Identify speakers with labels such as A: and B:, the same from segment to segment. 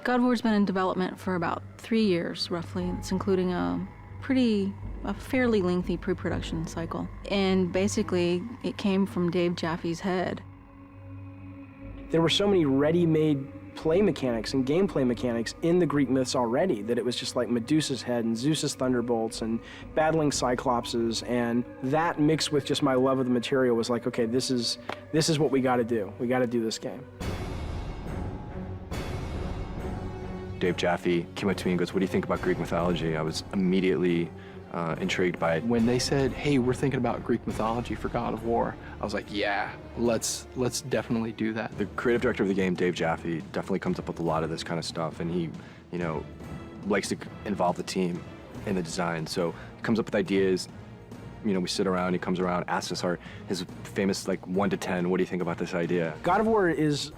A: God of War's been in development for about 3 years, roughly. It's including a fairly lengthy pre-production cycle. And basically, it came from Dave Jaffe's head.
B: There were so many ready-made play mechanics and gameplay mechanics in the Greek myths already that it was just like Medusa's head and Zeus's thunderbolts and battling Cyclopses, and that mixed with just my love of the material was like, okay, this is what we got to do. We got to do this game.
C: Dave Jaffe came up to me and goes, "What do you think about Greek mythology?" I was immediately intrigued by it.
D: When they said, "Hey, we're thinking about Greek mythology for God of War," I was like, "Yeah, let's definitely do that."
C: The creative director of the game, Dave Jaffe, definitely comes up with a lot of this kind of stuff, and he, likes to involve the team in the design. So he comes up with ideas. We sit around. He comes around, asks us his famous 1 to 10. What do you think about this idea?
B: God of War is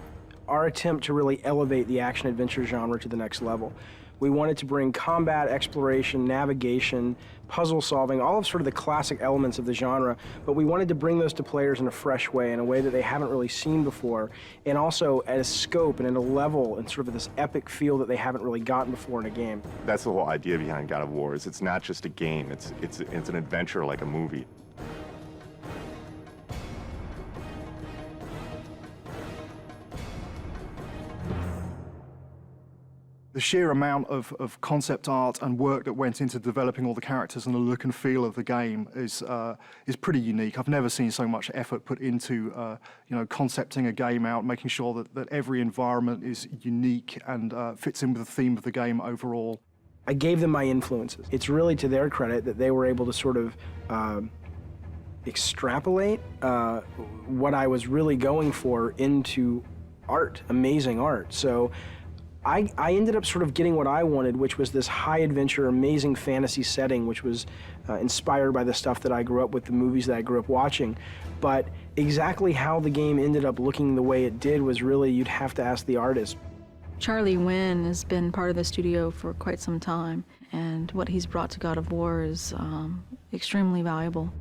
B: our attempt to really elevate the action-adventure genre to the next level. We wanted to bring combat, exploration, navigation, puzzle solving, all of sort of the classic elements of the genre, but we wanted to bring those to players in a fresh way, in a way that they haven't really seen before, and also at a scope and at a level and sort of this epic feel that they haven't really gotten before in a game.
E: That's the whole idea behind God of War, is it's not just a game, it's an adventure like a movie.
F: The sheer amount of concept art and work that went into developing all the characters and the look and feel of the game is pretty unique. I've never seen so much effort put into concepting a game out, making sure that every environment is unique and fits in with the theme of the game overall.
B: I gave them my influences. It's really to their credit that they were able to sort of extrapolate what I was really going for into art, amazing art. So I ended up sort of getting what I wanted, which was this high adventure, amazing fantasy setting, which was inspired by the stuff that I grew up with, the movies that I grew up watching. But exactly how the game ended up looking the way it did was really, you'd have to ask the artist.
A: Charlie Wynn has been part of the studio for quite some time, and what he's brought to God of War is extremely valuable.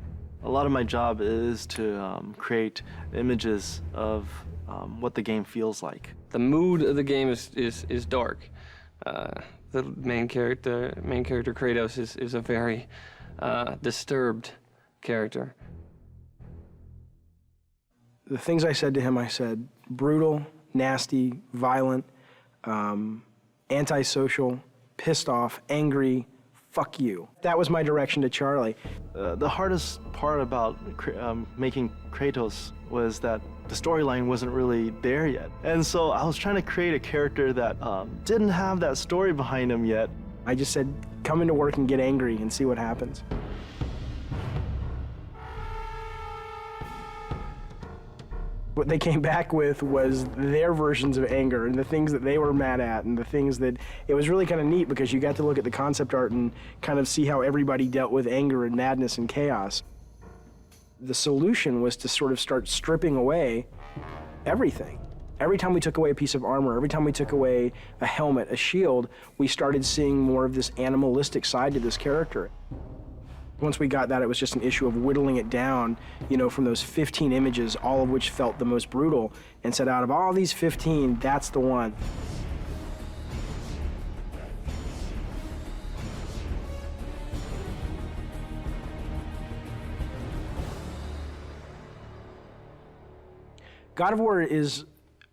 G: A lot of my job is to create images of what the game feels like.
H: The mood of the game is dark. The main character KRATOS is a very disturbed character.
B: The things I said to him, I said brutal, nasty, violent, antisocial, pissed off, angry, fuck you. That was my direction to Charlie.
G: The hardest part about making KRATOS was that the storyline wasn't really there yet. And so I was trying to create a character that didn't have that story behind him yet.
B: I just said, come into work and get angry and see what happens. What they came back with was their versions of anger and the things that they were mad at and the things that, it was really kind of neat because you got to look at the concept art and kind of see how everybody dealt with anger and madness and chaos. The solution was to sort of start stripping away everything. Every time we took away a piece of armor, every time we took away a helmet, a shield, we started seeing more of this animalistic side to this character. Once we got that, it was just an issue of whittling it down, from those 15 images, all of which felt the most brutal, and said, out of all these 15, that's the one. God of War is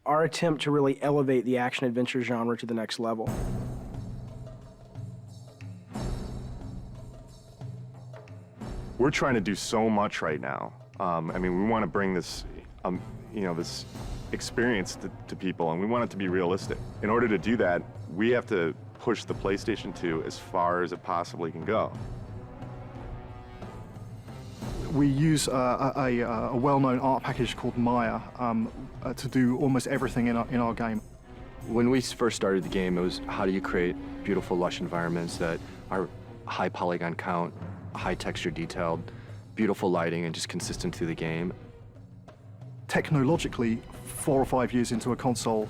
B: our attempt to really elevate the action-adventure genre to the next level.
E: We're trying to do so much right now. We want to bring this, this experience to people, and we want it to be realistic. In order to do that, we have to push the PlayStation 2 as far as it possibly can go.
F: We use a well-known art package called Maya to do almost everything in our game.
C: When we first started the game, it was how do you create beautiful, lush environments that are high polygon count, high texture detailed, beautiful lighting, and just consistent through the game.
F: Technologically, 4 or 5 years into a console,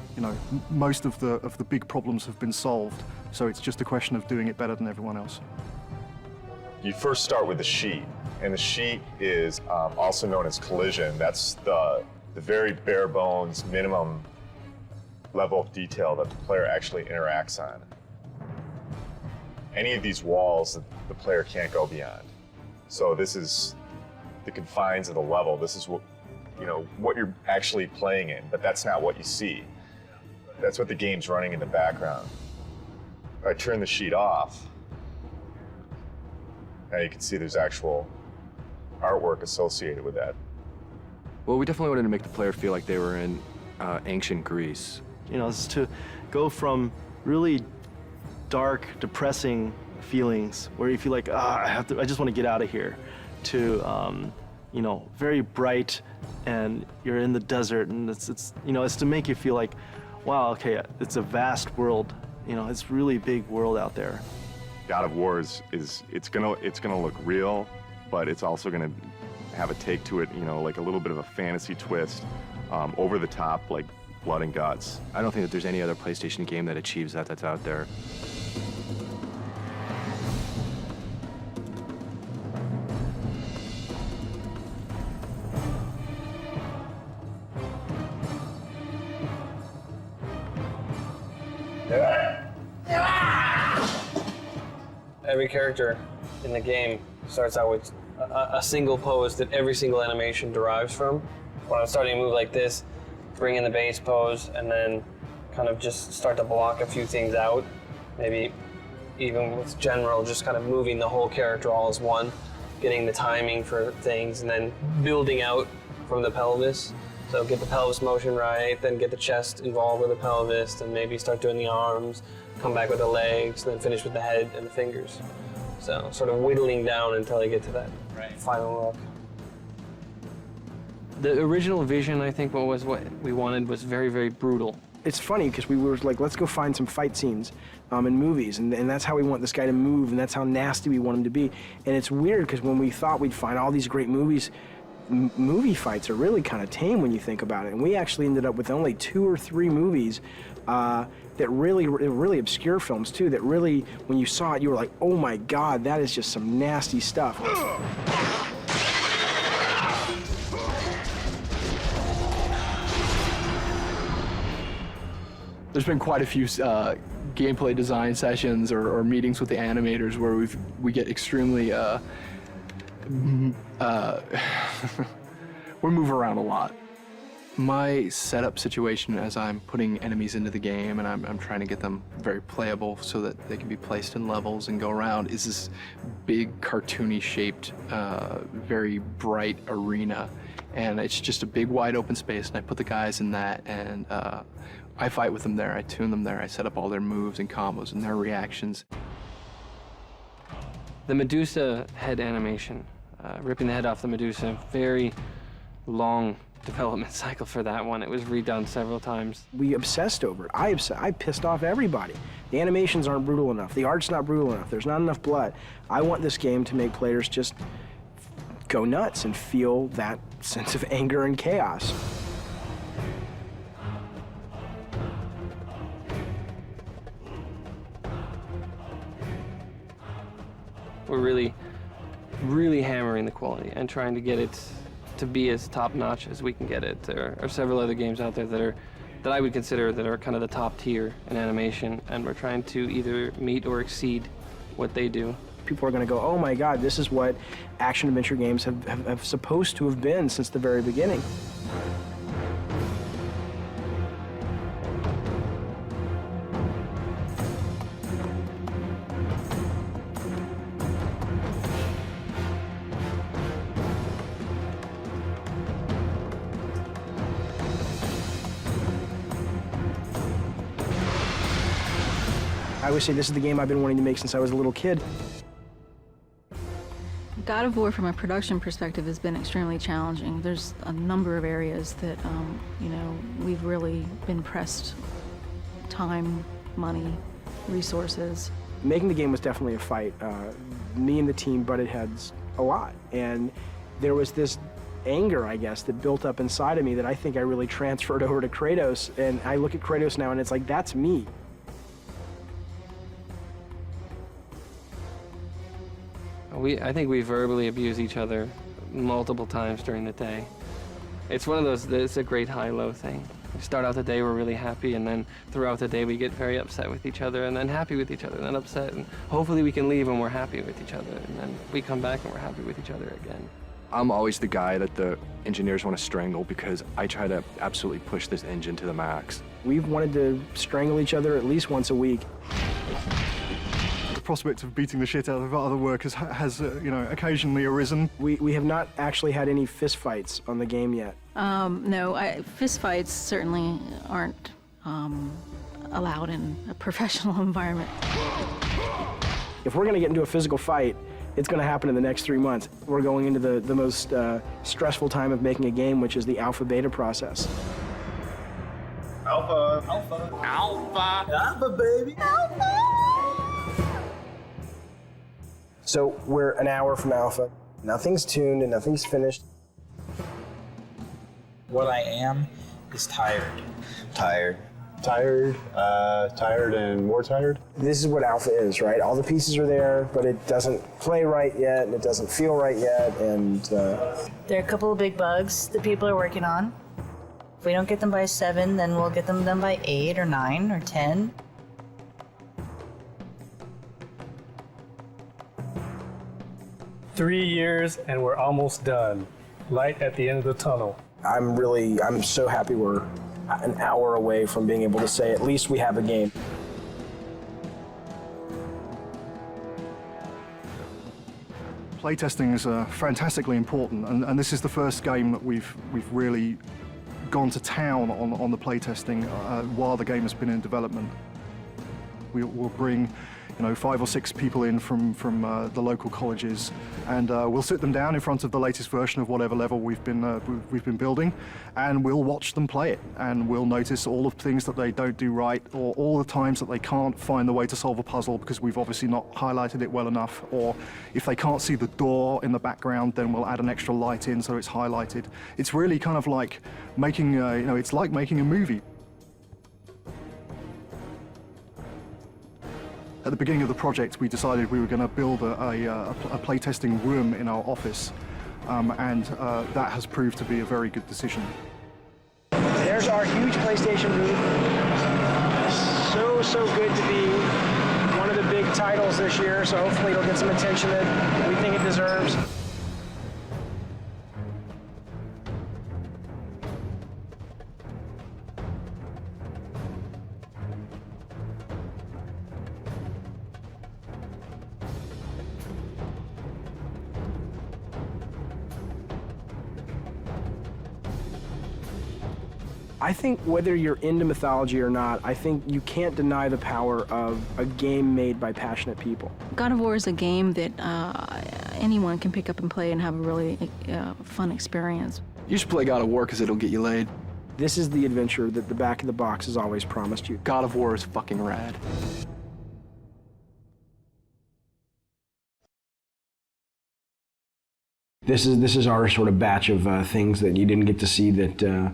F: most of the big problems have been solved. So it's just a question of doing it better than everyone else.
E: You first start with the sheet, and the sheet is also known as collision. That's the very bare bones minimum level of detail that the player actually interacts on. Any of these walls that the player can't go beyond. So this is the confines of the level. This is what, you know, what you're actually playing in, but that's not what you see. That's what the game's running in the background. If I turn the sheet off, now you can see there's actual artwork associated with that.
C: Well, we definitely wanted to make the player feel like they were in ancient Greece.
G: You know, it's to go from really dark, depressing feelings where you feel like, I just want to get out of here, to, you know, very bright, and you're in the desert, and it's you know, it's to make you feel like, wow, okay, it's a vast world. You know, it's really big world out there.
E: God of War it's gonna look real, but it's also gonna have a take to it, you know, like a little bit of a fantasy twist, over the top, like blood and guts.
C: I don't think that there's any other PlayStation game that achieves that that's out there.
H: Every character in the game starts out with a single pose that every single animation derives from. When I'm starting to move like this, bring in the base pose, and then kind of just start to block a few things out. Maybe even with general, just kind of moving the whole character all as one, getting the timing for things, and then building out from the pelvis. So get the pelvis motion right, then get the chest involved with the pelvis, and maybe start doing the arms, come back with the legs, and then finish with the head and the fingers. So sort of whittling down until I get to that final look. The original vision, I think, what we wanted was very, very brutal.
B: It's funny because we were like, let's go find some fight scenes in movies, and that's how we want this guy to move, and that's how nasty we want him to be. And it's weird because when we thought we'd find all these great movies, movie fights are really kind of tame when you think about it. And we actually ended up with only 2 or 3 movies that really obscure films too, that really, when you saw it, you were like, oh my God, that is just some nasty stuff.
D: There's been quite a few gameplay design sessions or meetings with the animators where we get extremely we move around a lot. My setup situation as I'm putting enemies into the game and I'm trying to get them very playable so that they can be placed in levels and go around is this big cartoony shaped, very bright arena. And it's just a big wide open space, and I put the guys in that, and I fight with them there, I tune them there, I set up all their moves and combos and their reactions.
H: The Medusa head animation, ripping the head off the Medusa, very long development cycle for that one. It was redone several times.
B: We obsessed over it. I pissed off everybody. The animations aren't brutal enough. The art's not brutal enough. There's not enough blood. I want this game to make players just go nuts and feel that sense of anger and chaos.
H: We're really, really hammering the quality and trying to get it to be as top-notch as we can get it. There are several other games out there that I would consider that are kind of the top tier in animation, and we're trying to either meet or exceed what they do.
B: People are going to go, oh my God, this is what action-adventure games have supposed to have been since the very beginning. I always say this is the game I've been wanting to make since I was a little kid.
A: God of War, from a production perspective, has been extremely challenging. There's a number of areas that, you know, we've really been pressed time, money, resources.
B: Making the game was definitely a fight. Me and the team butted heads a lot, and there was this anger, I guess, that built up inside of me that I think I really transferred over to Kratos, and I look at Kratos now and it's like, that's me.
H: I think we verbally abuse each other multiple times during the day. It's one of those, it's a great high-low thing.
I: We start out the day, we're really happy, and then throughout the day we get very upset with each other, and then happy with each other, and then upset, and hopefully we can leave and we're happy with each other, and then we come back and we're happy with each other again.
C: I'm always the guy that the engineers want to strangle because I try to absolutely push this engine to the max.
B: We've wanted to strangle each other at least once a week.
F: The prospect of beating the shit out of other workers has occasionally arisen.
B: We have not actually had any fist fights on the game yet.
A: No, fist fights certainly aren't allowed in a professional environment.
B: If we're going to get into a physical fight, it's going to happen in the next 3 months. We're going into the most stressful time of making a game, which is the alpha-beta process.
J: Alpha. Alpha. Alpha. Alpha, baby. Alpha.
B: So we're an hour from alpha. Nothing's tuned and nothing's finished.
J: What I am is tired.
K: Tired.
L: Tired, tired and more tired.
B: This is what alpha is, right? All the pieces are there, but it doesn't play right yet, and it doesn't feel right yet, and...
M: There are a couple of big bugs that people are working on. If we don't get them by 7, then we'll get them done by 8 or 9 or 10.
N: Three years and we're almost done. Light at the end of the tunnel.
B: I'm so happy we're an hour away from being able to say at least we have a game.
F: Playtesting is fantastically important, and this is the first game that we've really gone to town on the playtesting while the game has been in development. We'll bring 5 or 6 people in from the local colleges, and we'll sit them down in front of the latest version of whatever level we've been building, and we'll watch them play it, and we'll notice all of the things that they don't do right, or all the times that they can't find the way to solve a puzzle because we've obviously not highlighted it well enough, or if they can't see the door in the background, then we'll add an extra light in so it's highlighted. It's really kind of like making it's like making a movie. At the beginning of the project, we decided we were going to build a playtesting room in our office, and that has proved to be a very good decision.
B: There's our huge PlayStation booth. So good to be one of the big titles this year, so hopefully it'll get some attention that we think it deserves. I think whether you're into mythology or not, I think you can't deny the power of a game made by passionate people.
A: God of War is a game that anyone can pick up and play and have a really fun experience.
D: You should play God of War because it'll get you laid.
B: This is the adventure that the back of the box has always promised you.
D: God of War is fucking rad.
B: This is our sort of batch of things that you didn't get to see that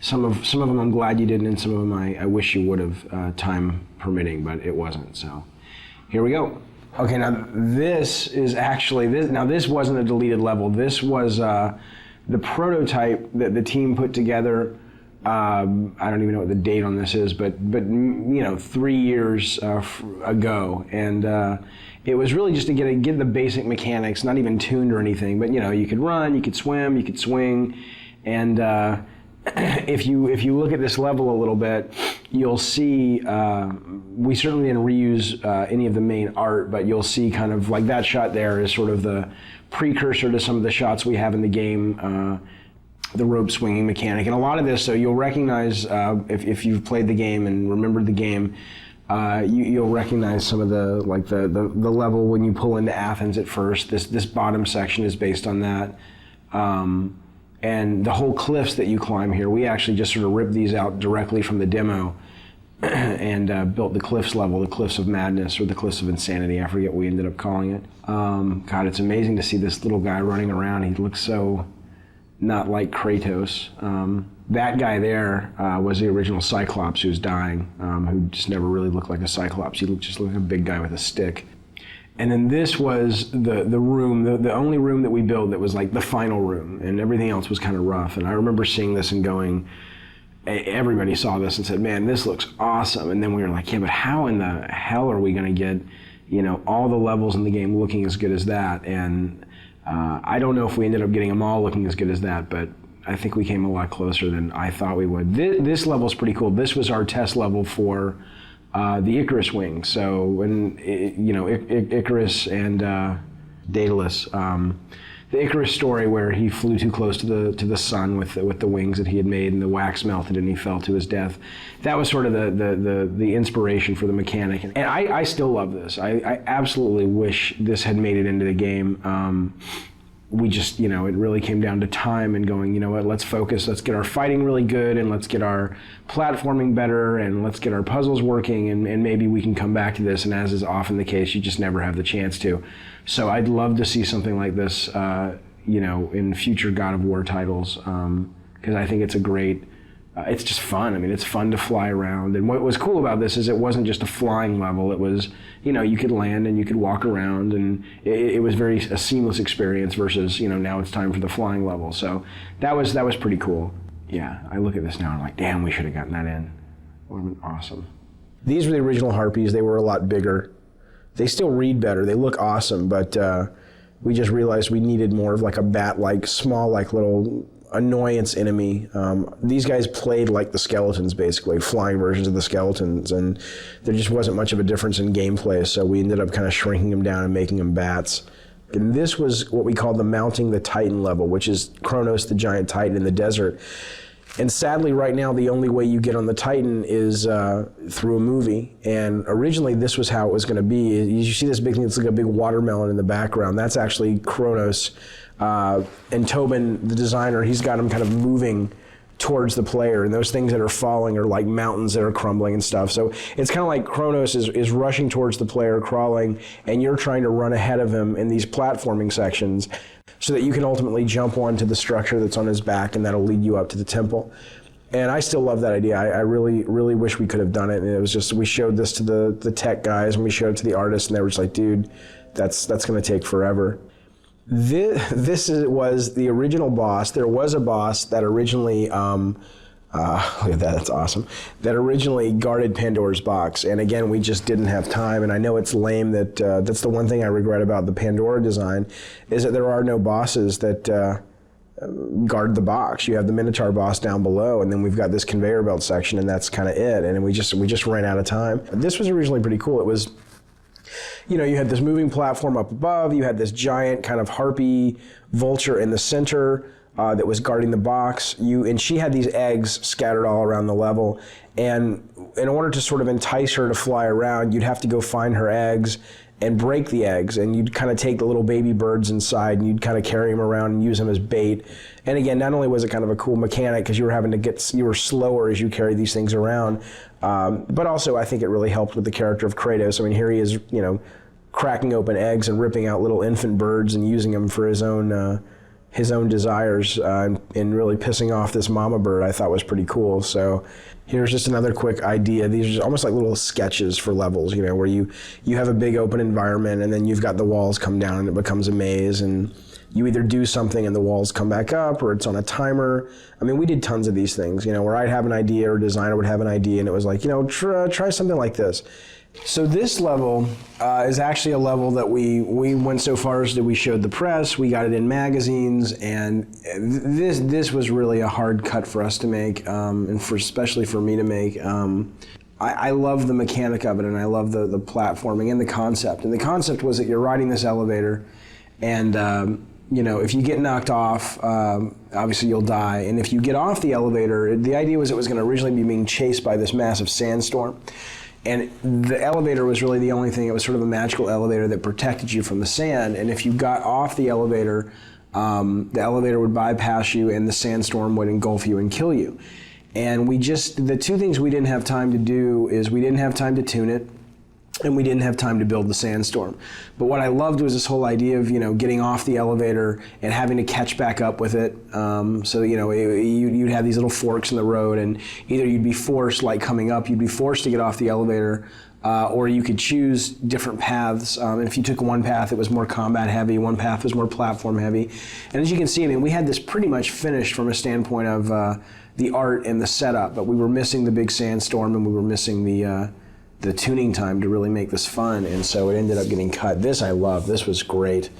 B: some of them I'm glad you didn't, and some of them I wish you would have, time permitting, but it wasn't, so here we go. Okay, now this is actually, this wasn't a deleted level. This was the prototype that the team put together. I don't even know what the date on this is, but 3 years ago, and it was really just to get the basic mechanics, not even tuned or anything, but you could run, you could swim, you could swing, and if you look at this level a little bit, you'll see we certainly didn't reuse any of the main art, but you'll see kind of like that shot there is sort of the precursor to some of the shots we have in the game, the rope swinging mechanic. And a lot of this, so you'll recognize if you've played the game and remembered the game, you'll recognize some of the level when you pull into Athens at first. This bottom section is based on that. And the whole cliffs that you climb here, we actually just sort of ripped these out directly from the demo and built the cliffs level, the Cliffs of Madness or the Cliffs of Insanity, I forget what we ended up calling it. God, it's amazing to see this little guy running around. He looks so not like Kratos. That guy there was the original Cyclops who's dying, who just never really looked like a Cyclops. He just looked like a big guy with a stick. And then this was the room, the only room that we built that was like the final room, and everything else was kind of rough. And I remember seeing this and going, everybody saw this and said, man, this looks awesome. And then we were like, yeah, but how in the hell are we going to get, all the levels in the game looking as good as that? And I don't know if we ended up getting them all looking as good as that, but I think we came a lot closer than I thought we would. This level's pretty cool. This was our test level for the Icarus wing. So when, Icarus and Daedalus, the Icarus story where he flew too close to the sun with the wings that he had made, and the wax melted and he fell to his death. That was sort of the inspiration for the mechanic. And I still love this. I absolutely wish this had made it into the game. We just, it really came down to time and going, you know what, let's focus, let's get our fighting really good, and let's get our platforming better, and let's get our puzzles working, and maybe we can come back to this. And as is often the case, you just never have the chance to. So I'd love to see something like this, in future God of War titles, because I think it's a great, it's just fun. I mean, it's fun to fly around. And what was cool about this is it wasn't just a flying level. It was, you could land and you could walk around, and it was a seamless experience versus, now it's time for the flying level. So that was pretty cool. Yeah, I look at this now and I'm like, damn, we should have gotten that in. It would have been awesome. These were the original Harpies. They were a lot bigger. They still read better. They look awesome, but we just realized we needed more of like a bat-like, small, like little annoyance enemy. These guys played like the skeletons, basically, flying versions of the skeletons, and there just wasn't much of a difference in gameplay, so we ended up kind of shrinking them down and making them bats. And this was what we call the Mounting the Titan level, which is KRATOS, the giant titan in the desert. And sadly, right now, the only way you get on the Titan is through a movie. And originally, this was how it was going to be. You see this big thing, it's like a big watermelon in the background. That's actually KRATOS. And Tobin, the designer, he's got them kind of moving towards the player. And those things that are falling are like mountains that are crumbling and stuff. So it's kind of like KRATOS is rushing towards the player, crawling, and you're trying to run ahead of him in these platforming sections, so that you can ultimately jump onto the structure that's on his back, and that'll lead you up to the temple. And I still love that idea. I really, really wish we could have done it. And it was just, we showed this to the tech guys, and we showed it to the artists, and they were just like, dude, that's going to take forever. This was the original boss. There was a boss that originally, look at that, that's awesome, that originally guarded Pandora's box. And again, we just didn't have time. And I know it's lame that that's the one thing I regret about the Pandora design, is that there are no bosses that guard the box. You have the Minotaur boss down below, and then we've got this conveyor belt section, and that's kind of it. And we just ran out of time. This was originally pretty cool. It was, you had this moving platform up above, you had this giant kind of harpy vulture in the center that was guarding the box. And she had these eggs scattered all around the level. And in order to sort of entice her to fly around, you'd have to go find her eggs and break the eggs, and you'd kind of take the little baby birds inside, and you'd kind of carry them around and use them as bait. And again, not only was it kind of a cool mechanic because you were slower as you carried these things around, but also I think it really helped with the character of KRATOS. I mean, here he is, cracking open eggs and ripping out little infant birds and using them for his own desires, and really pissing off this mama bird. I thought was pretty cool. So here's just another quick idea. These are just almost like little sketches for levels, where you have a big open environment, and then you've got the walls come down and it becomes a maze, and you either do something and the walls come back up, or it's on a timer. I mean, we did tons of these things, where I'd have an idea, or a designer would have an idea, and it was like, try something like this. So this level is actually a level that we went so far as that we showed the press, we got it in magazines, and this was really a hard cut for us to make, and especially for me to make. I love the mechanic of it, and I love the platforming and the concept. And the concept was that you're riding this elevator, and if you get knocked off, obviously you'll die. And if you get off the elevator, the idea was it was going to originally be being chased by this massive sandstorm. And the elevator was really the only thing. It was sort of a magical elevator that protected you from the sand. And if you got off the elevator would bypass you, and the sandstorm would engulf you and kill you. And the two things we didn't have time to do is we didn't have time to tune it, and we didn't have time to build the sandstorm. But what I loved was this whole idea of, getting off the elevator and having to catch back up with it. So, you'd have these little forks in the road, and either you'd be forced, like coming up, you'd be forced to get off the elevator, or you could choose different paths. And if you took one path, it was more combat heavy, one path was more platform heavy. And as you can see, we had this pretty much finished from a standpoint of the art and the setup, but we were missing the big sandstorm and we were missing the tuning time to really make this fun, and so it ended up getting cut. This I love. This was great.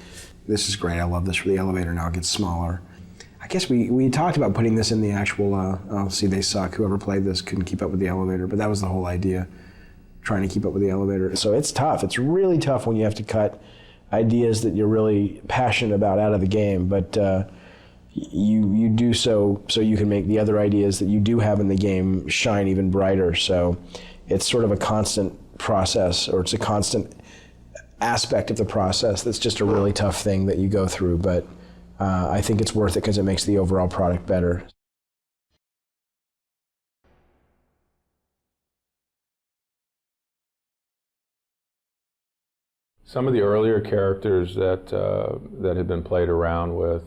B: This is great. I love this for the elevator. Now it gets smaller. I guess we talked about putting this in the actual, oh, see, they suck. Whoever played this couldn't keep up with the elevator, but that was the whole idea, trying to keep up with the elevator. So it's tough. It's really tough when you have to cut ideas that you're really passionate about out of the game, but you do so you can make the other ideas that you do have in the game shine even brighter. So it's sort of a constant process, or it's a constant aspect of the process that's just a really tough thing that you go through, but I think it's worth it because it makes the overall product better.
K: Some of the earlier characters that had been played around with,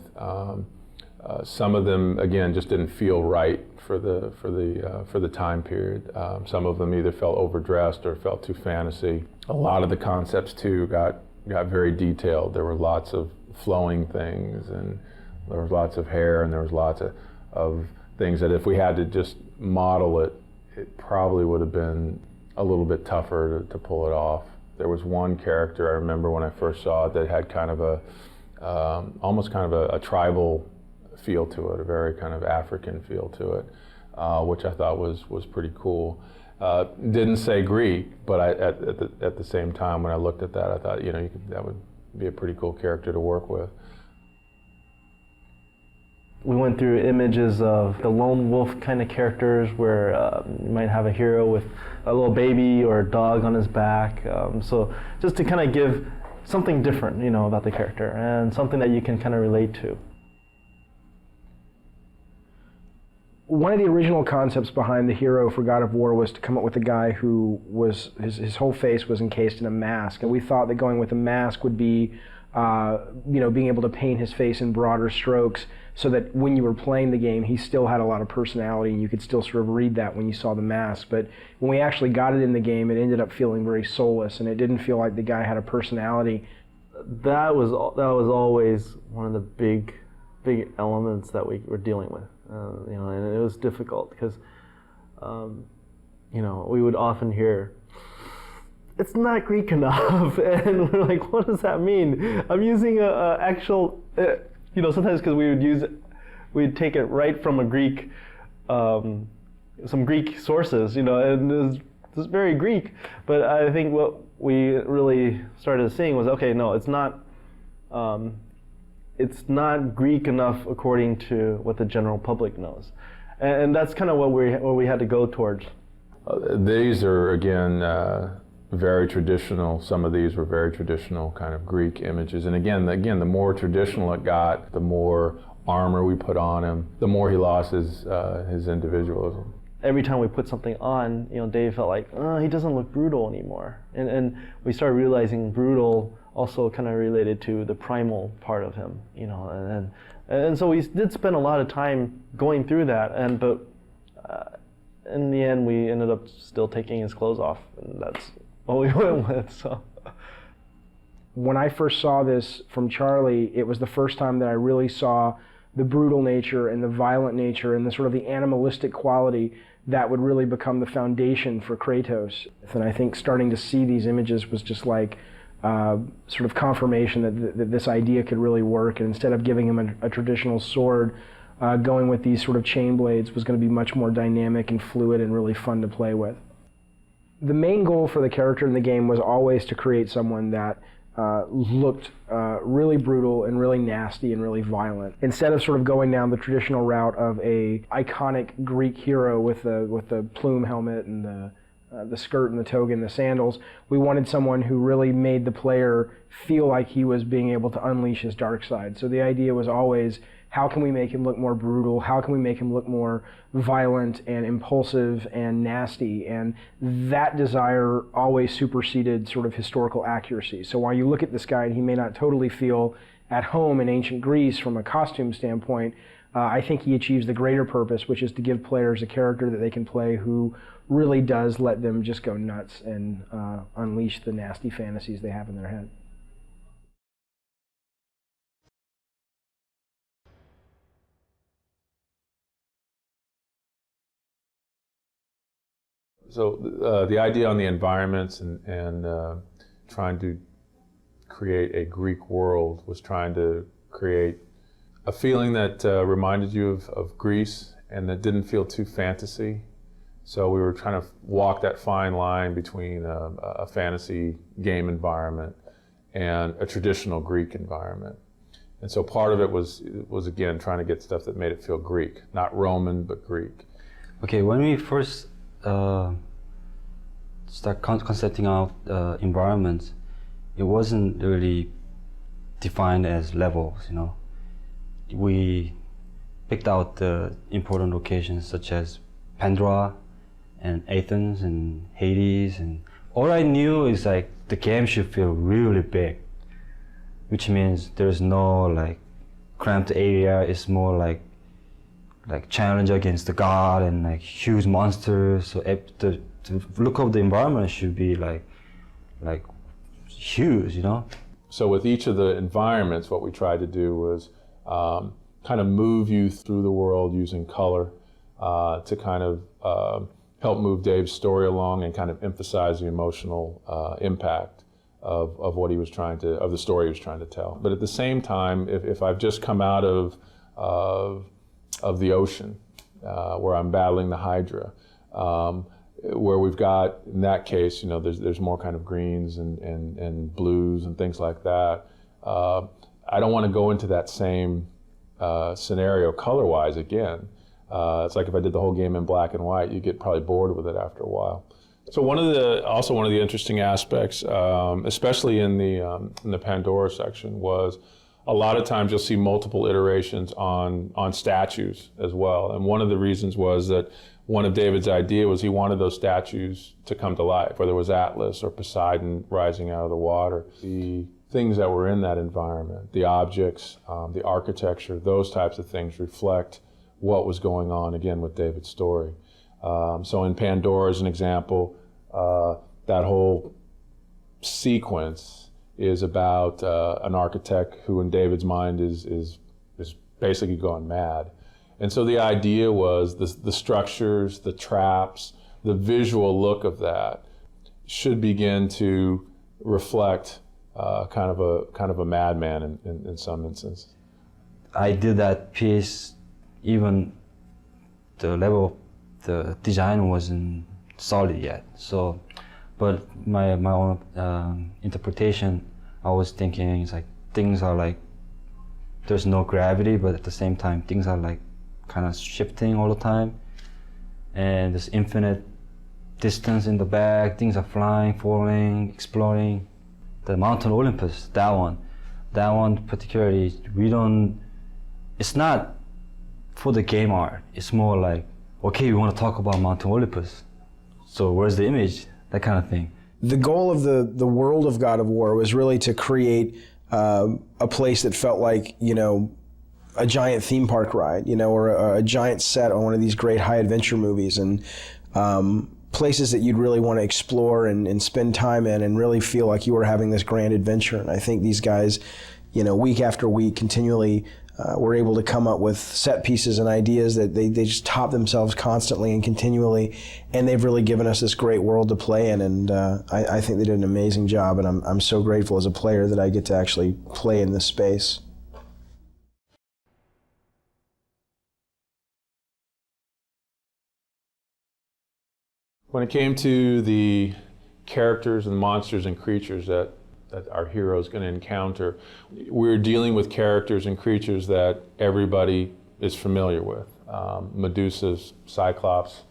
K: some of them again just didn't feel right for the time period. Some of them either felt overdressed or felt too fantasy. A lot of the concepts too got very detailed. There were lots of flowing things, and there was lots of hair, and there was lots of things that if we had to just model it, it probably would have been a little bit tougher to pull it off. There was one character I remember when I first saw it that had kind of almost kind of a tribal feel to it, a very kind of African feel to it, which I thought was pretty cool. Didn't say Greek, but at the same time when I looked at that, I thought, that would be a pretty cool character to work with.
G: We went through images of the lone wolf kind of characters where you might have a hero with a little baby or a dog on his back. So just to kind of give something different, about the character and something that you can kind of relate to.
B: One of the original concepts behind the hero for God of War was to come up with a guy who was, his whole face was encased in a mask, and we thought that going with a mask would be, being able to paint his face in broader strokes so that when you were playing the game, he still had a lot of personality and you could still sort of read that when you saw the mask. But when we actually got it in the game, it ended up feeling very soulless, and it didn't feel like the guy had a personality.
G: That was always one of the big elements that we were dealing with. And it was difficult because, we would often hear, it's not Greek enough, and we're like, what does that mean? I'm using a actual, sometimes because we'd take it right from a Greek, some Greek sources, and it's very Greek, but I think what we really started seeing was, okay, no, it's not Greek enough according to what the general public knows, and that's kind of what we had to go towards.
K: These are again very traditional. Some of these were very traditional kind of Greek images, and again, the more traditional it got, the more armor we put on him, the more he lost his individualism.
G: Every time we put something on, Dave felt like, he doesn't look brutal anymore, and we started realizing brutal also kind of related to the primal part of him, and so we did spend a lot of time going through that, but in the end we ended up still taking his clothes off, and that's what we went with. So
B: when I first saw this from Charlie, it was the first time that I really saw the brutal nature and the violent nature and the sort of the animalistic quality that would really become the foundation for KRATOS. And I think starting to see these images was just like sort of confirmation that this idea could really work, and instead of giving him a traditional sword, going with these sort of chain blades was going to be much more dynamic and fluid and really fun to play with. The main goal for the character in the game was always to create someone that looked really brutal and really nasty and really violent. Instead of sort of going down the traditional route of a iconic Greek hero with the plume helmet and the skirt and the toga and the sandals, we wanted someone who really made the player feel like he was being able to unleash his dark side. So the idea was always, how can we make him look more brutal? How can we make him look more violent and impulsive and nasty? And that desire always superseded sort of historical accuracy. So while you look at this guy and he may not totally feel at home in ancient Greece from a costume standpoint, I think he achieves the greater purpose, which is to give players a character that they can play who really does let them just go nuts and unleash the nasty fantasies they have in their head.
K: So the idea on the environments and trying to create a Greek world was trying to create a feeling that reminded you of Greece and that didn't feel too fantasy. So we were trying to walk that fine line between a fantasy game environment and a traditional Greek environment. And so part of it was again trying to get stuff that made it feel Greek, not Roman, but Greek.
O: Okay, when we first start concepting out environments, it wasn't really defined as levels, you know. We picked out the important locations such as Pandora and Athens and Hades, and all I knew is like the game should feel really big, which means there's no like cramped area. It's more like challenge against the god and like huge monsters. So the look of the environment should be like huge, you know.
K: So with each of the environments, what we tried to do was kind of move you through the world using color to kind of help move Dave's story along and kind of emphasize the emotional impact of what he was trying to, of the story he was trying to tell. But at the same time, if I've just come out of the ocean where I'm battling the Hydra, where we've got, in that case, you know, there's more kind of greens and blues and things like that. I don't want to go into that same scenario color-wise again. It's like if I did the whole game in black and white, you get probably bored with it after a while. So one of the interesting aspects, especially in the Pandora section, was a lot of times you'll see multiple iterations on statues as well. And one of the reasons was that one of David's idea was he wanted those statues to come to life, whether it was Atlas or Poseidon rising out of the water. The things that were in that environment, the objects, the architecture, those types of things reflect what was going on, again, with David's story. So in Pandora, as an example, that whole sequence is about an architect who, in David's mind, is basically gone mad. And so the idea was the structures, the traps, the visual look of that should begin to reflect kind of a madman in some instance.
O: I did that piece, even the level of the design wasn't solid yet. So, but my own interpretation, I was thinking it's like things are like there's no gravity, but at the same time things are like kind of shifting all the time, and there's infinite distance in the back. Things are flying, falling, exploding. The Mountain Olympus, that one particularly, it's not for the game art. It's more like, okay, we want to talk about Mountain Olympus, so where's the image? That kind of thing.
B: The goal of the world of God of War was really to create a place that felt like, you know, a giant theme park ride, you know, or a giant set on one of these great high adventure movies, and places that you'd really want to explore and spend time in and really feel like you were having this grand adventure. And I think these guys, you know, week after week continually were able to come up with set pieces and ideas that they just top themselves constantly and continually, and they've really given us this great world to play in, and I think they did an amazing job, and I'm so grateful as a player that I get to actually play in this space.
K: When it came to the characters and monsters and creatures that our hero is going to encounter, we're dealing with characters and creatures that everybody is familiar with. Medusas, Cyclops,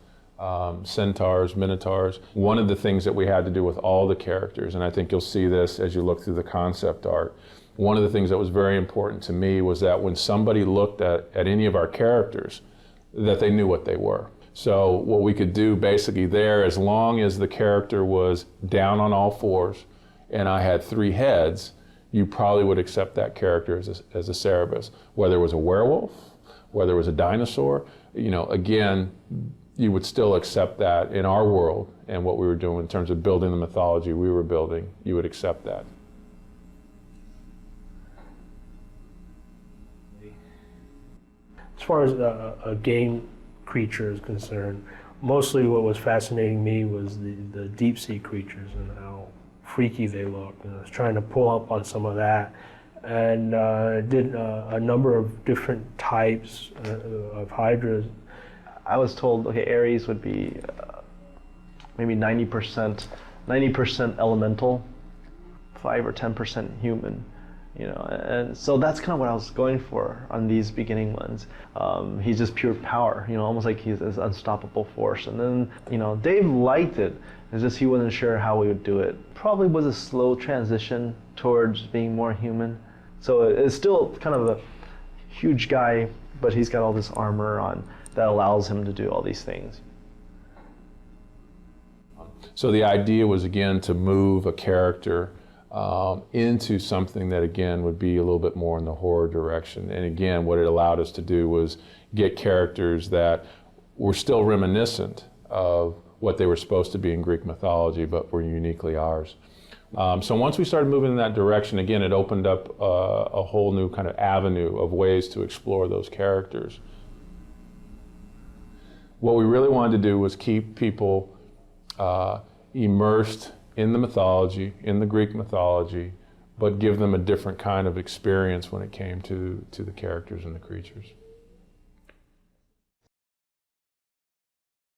K: centaurs, minotaurs. One of the things that we had to do with all the characters, and I think you'll see this as you look through the concept art, one of the things that was very important to me was that when somebody looked at any of our characters, that they knew what they were. So what we could do basically there, as long as the character was down on all fours and I had 3 heads, you probably would accept that character as a Cerberus. Whether it was a werewolf, whether it was a dinosaur, you know, again, you would still accept that in our world and what we were doing in terms of building the mythology we were building, you would accept that.
N: As far as a game creature is concerned, Mostly what was fascinating me was the deep sea creatures and how freaky they looked. And I was trying to pull up on some of that, and did a number of different types of hydras.
G: I was told, okay, Ares would be maybe 90% elemental, 5 or 10% human, you know, and so that's kind of what I was going for on these beginning ones. He's just pure power, you know, almost like he's this unstoppable force. And then, you know, Dave liked it. It's just he wasn't sure how we would do it. Probably was a slow transition towards being more human. So it's still kind of a huge guy, but he's got all this armor on that allows him to do all these things.
K: So the idea was, again, to move a character into something that, again, would be a little bit more in the horror direction. And again, what it allowed us to do was get characters that were still reminiscent of what they were supposed to be in Greek mythology, but were uniquely ours. So once we started moving in that direction, again, it opened up a whole new kind of avenue of ways to explore those characters. What we really wanted to do was keep people immersed in the mythology, in the Greek mythology, but give them a different kind of experience when it came to the characters and the creatures.